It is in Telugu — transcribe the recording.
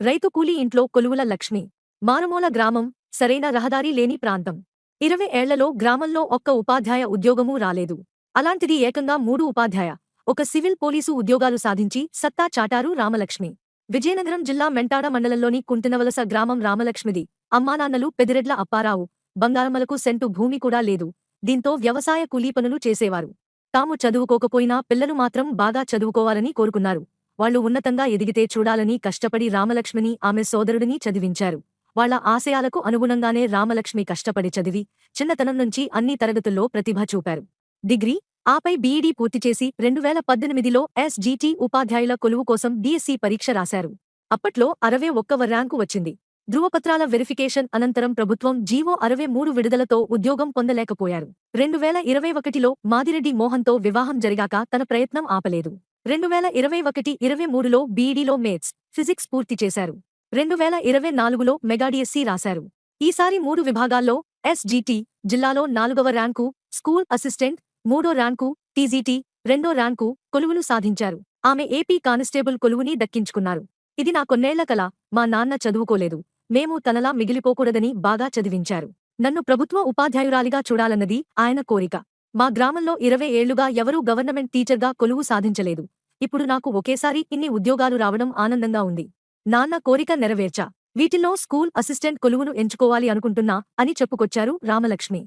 రైతు కూలీ ఇంట్లో కొలువుల లక్ష్మి. మారుమూల గ్రామం, సరైన రహదారి లేని ప్రాంతం. 20 ఏళ్లలో గ్రామంలో ఒక్క ఉపాధ్యాయ ఉద్యోగమూ రాలేదు. అలాంటిది ఏకంగా 3 ఉపాధ్యాయ, ఒక సివిల్ పోలీసు ఉద్యోగాలు సాధించి సత్తా చాటారు రామలక్ష్మి. విజయనగరం జిల్లా మెంటాడ మండలంలోని కుంటినవలస గ్రామం రామలక్ష్మిది. అమ్మానాన్నలు పెదిరెడ్ల అప్పారావు, బంగారమ్మలకు సెంటు భూమి కూడా లేదు. దీంతో వ్యవసాయ కూలీ పనులు చేసేవారు. తాము చదువుకోకపోయినా పిల్లలు మాత్రం బాగా చదువుకోవాలని కోరుకున్నారు. వాళ్లు ఉన్నతంగా ఎదిగితే చూడాలని కష్టపడి రామలక్ష్మిని, ఆమె సోదరుడిని చదివించారు. వాళ్ల ఆశయాలకు అనుగుణంగానే రామలక్ష్మి కష్టపడి చదివి, చిన్నతనం నుంచి అన్ని తరగతుల్లో ప్రతిభ చూపారు. డిగ్రీ, ఆపై బీఈడీ పూర్తిచేసి 2018లో ఎస్జీటీ ఉపాధ్యాయుల కొలువు కోసం డీఎస్సీ పరీక్ష రాశారు. అప్పట్లో 61వ ర్యాంకు వచ్చింది. ధృవపత్రాల వెరిఫికేషన్ అనంతరం ప్రభుత్వం జీవో 63 విడుదలతో ఉద్యోగం పొందలేకపోయారు. 2021లో మాదిరెడ్డి మోహన్తో వివాహం జరిగాక తన ప్రయత్నం ఆపలేదు. 2021-23లో బీఈడీలో మేథ్స్, ఫిజిక్స్ పూర్తి చేశారు. 2024లో మెగా డీఎస్సీ రాశారు. ఈసారి 3 విభాగాల్లో ఎస్జీటీ, జిల్లాలో 4వ ర్యాంకు, స్కూల్ అసిస్టెంట్, 3వ ర్యాంకు, టీజీటీ, 2వ ర్యాంకు, కొలువును సాధించారు. ఆమె ఏపీ కానిస్టేబుల్ కొలువుని దక్కించుకున్నారు. ఇది నా కొన్నేళ్ల కల. మా నాన్న చదువుకోలేదు. మేము తనలా మిగిలిపోకూడదని బాగా చదివించారు. నన్ను ప్రభుత్వ ఉపాధ్యాయురాలిగా చూడాలన్నది ఆయన కోరిక. మా గ్రామంలో 20 ఏళ్లుగా ఎవరూ గవర్నమెంట్ టీచర్గా కొలువు సాధించలేదు. ఇప్పుడు నాకు ఒకేసారి ఇన్ని ఉద్యోగాలు రావడం ఆనందంగా ఉంది. నాన్న కోరిక నెరవేర్చా. వీటిల్లో స్కూల్ అసిస్టెంట్ కొలువును ఎంచుకోవాలి అనుకుంటున్నా అని చెప్పుకొచ్చారు రామలక్ష్మి.